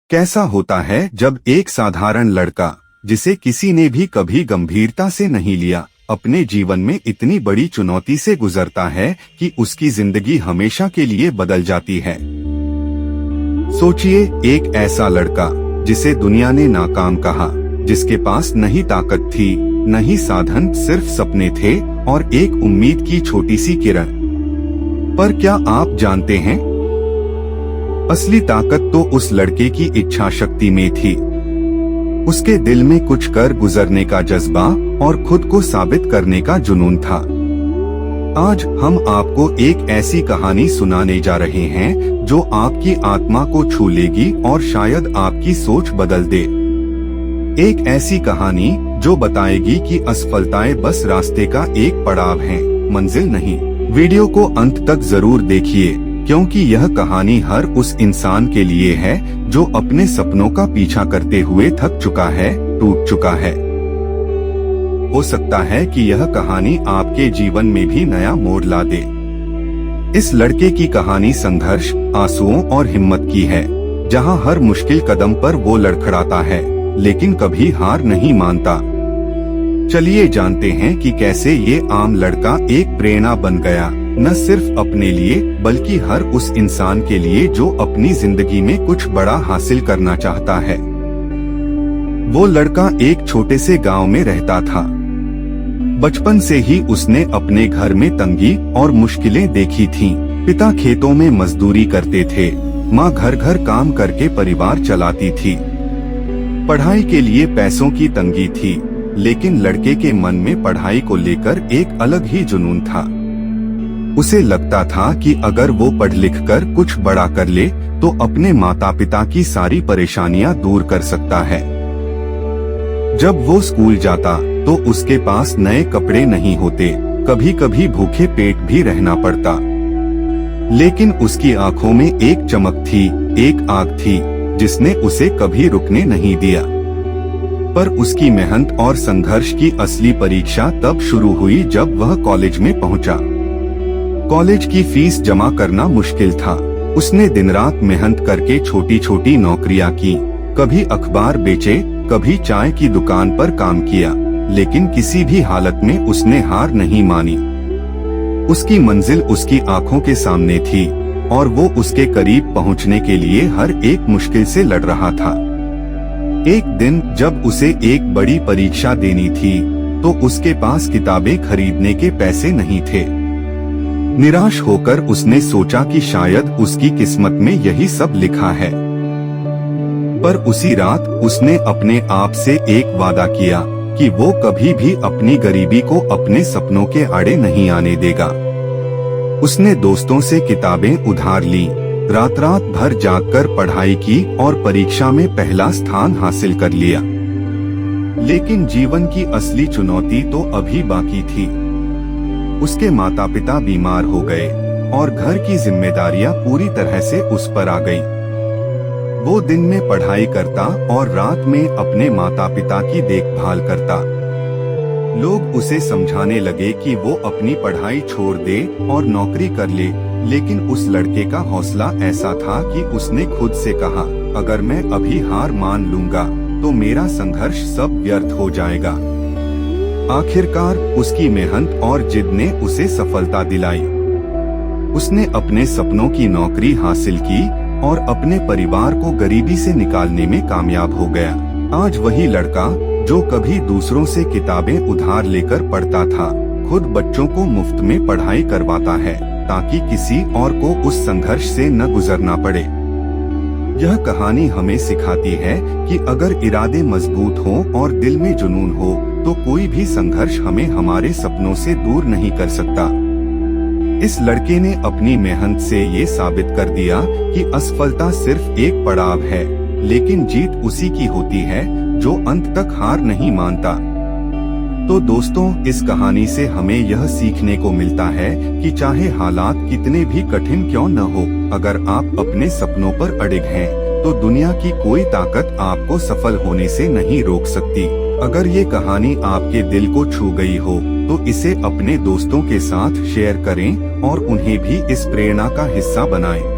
कैसा होता है जब एक साधारण लड़का, जिसे किसी ने भी कभी गंभीरता से नहीं लिया, अपने जीवन में इतनी बड़ी चुनौती से गुजरता है कि उसकी जिंदगी हमेशा के लिए बदल जाती है। सोचिए, एक ऐसा लड़का जिसे दुनिया ने नाकाम कहा, जिसके पास नहीं ताकत थी, नहीं साधन, सिर्फ सपने थे और एक उम्मीद की छोटी सी किरण। पर क्या आप जानते हैं, असली ताकत तो उस लड़के की इच्छा शक्ति में थी। उसके दिल में कुछ कर गुजरने का जज्बा और खुद को साबित करने का जुनून था। आज हम आपको एक ऐसी कहानी सुनाने जा रहे हैं जो आपकी आत्मा को छू लेगी और शायद आपकी सोच बदल दे। एक ऐसी कहानी जो बताएगी कि असफलताएं बस रास्ते का एक पड़ाव हैं, मंजिल नहीं। वीडियो को अंत तक जरूर देखिए, क्योंकि यह कहानी हर उस इंसान के लिए है जो अपने सपनों का पीछा करते हुए थक चुका है, टूट चुका है। हो सकता है कि यह कहानी आपके जीवन में भी नया मोड़ ला दे। इस लड़के की कहानी संघर्ष, आंसुओं और हिम्मत की है, जहां हर मुश्किल कदम पर वो लड़खड़ाता है, लेकिन कभी हार नहीं मानता। चलिए जानते हैं कि कैसे ये आम लड़का एक प्रेरणा बन गया, न सिर्फ अपने लिए बल्कि हर उस इंसान के लिए जो अपनी जिंदगी में कुछ बड़ा हासिल करना चाहता है। वो लड़का एक छोटे से गांव में रहता था। बचपन से ही उसने अपने घर में तंगी और मुश्किलें देखी थीं। पिता खेतों में मजदूरी करते थे, माँ घर घर काम करके परिवार चलाती थी। पढ़ाई के लिए पैसों की तंगी थी, लेकिन लड़के के मन में पढ़ाई को लेकर एक अलग ही जुनून था। उसे लगता था कि अगर वो पढ़ लिख कर कुछ बड़ा कर ले तो अपने माता पिता की सारी परेशानियां दूर कर सकता है। जब वो स्कूल जाता तो उसके पास नए कपड़े नहीं होते, कभी कभी भूखे पेट भी रहना पड़ता। लेकिन उसकी आंखों में एक चमक थी, एक आग थी जिसने उसे कभी रुकने नहीं दिया। पर उसकी मेहनत और संघर्ष की असली परीक्षा तब शुरू हुई जब वह कॉलेज में पहुंचा। कॉलेज की फीस जमा करना मुश्किल था। उसने दिन रात मेहनत करके छोटी छोटी नौकरियां की, कभी अखबार बेचे, कभी चाय की दुकान पर काम किया, लेकिन किसी भी हालत में उसने हार नहीं मानी। उसकी मंजिल उसकी आंखों के सामने थी और वो उसके करीब पहुंचने के लिए हर एक मुश्किल से लड़ रहा था। एक दिन जब उसे एक बड़ी परीक्षा देनी थी तो उसके पास किताबें खरीदने के पैसे नहीं थे। निराश होकर उसने सोचा कि शायद उसकी किस्मत में यही सब लिखा है। पर उसी रात उसने अपने आप से एक वादा किया कि वो कभी भी अपनी गरीबी को अपने सपनों के आड़े नहीं आने देगा। उसने दोस्तों से किताबें उधार ली, रात रात भर जागकर पढ़ाई की और परीक्षा में पहला स्थान हासिल कर लिया। लेकिन जीवन की असली चुनौती तो अभी बाकी थी। उसके माता पिता बीमार हो गए और घर की जिम्मेदारियां पूरी तरह से उस पर आ गईं। वो दिन में पढ़ाई करता और रात में अपने माता पिता की देखभाल करता। लोग उसे समझाने लगे कि वो अपनी पढ़ाई छोड़ दे और नौकरी कर ले, लेकिन उस लड़के का हौसला ऐसा था कि उसने खुद से कहा, अगर मैं अभी हार मान लूंगा तो मेरा संघर्ष सब व्यर्थ हो जाएगा। आखिरकार उसकी मेहनत और जिद ने उसे सफलता दिलाई। उसने अपने सपनों की नौकरी हासिल की और अपने परिवार को गरीबी से निकालने में कामयाब हो गया। आज वही लड़का जो कभी दूसरों से किताबें उधार लेकर पढ़ता था, खुद बच्चों को मुफ्त में पढ़ाई करवाता है ताकि किसी और को उस संघर्ष से न गुजरना पड़े। यह कहानी हमें सिखाती है कि अगर इरादे मजबूत हों और दिल में जुनून हो तो कोई भी संघर्ष हमें हमारे सपनों से दूर नहीं कर सकता। इस लड़के ने अपनी मेहनत से ये साबित कर दिया कि असफलता सिर्फ एक पड़ाव है, लेकिन जीत उसी की होती है जो अंत तक हार नहीं मानता। तो दोस्तों, इस कहानी से हमें यह सीखने को मिलता है कि चाहे हालात कितने भी कठिन क्यों न हो, अगर आप अपने सपनों पर अड़िग हैं तो दुनिया की कोई ताकत आपको सफल होने से नहीं रोक सकती। अगर ये कहानी आपके दिल को छू गई हो तो इसे अपने दोस्तों के साथ शेयर करें और उन्हें भी इस प्रेरणा का हिस्सा बनाएं।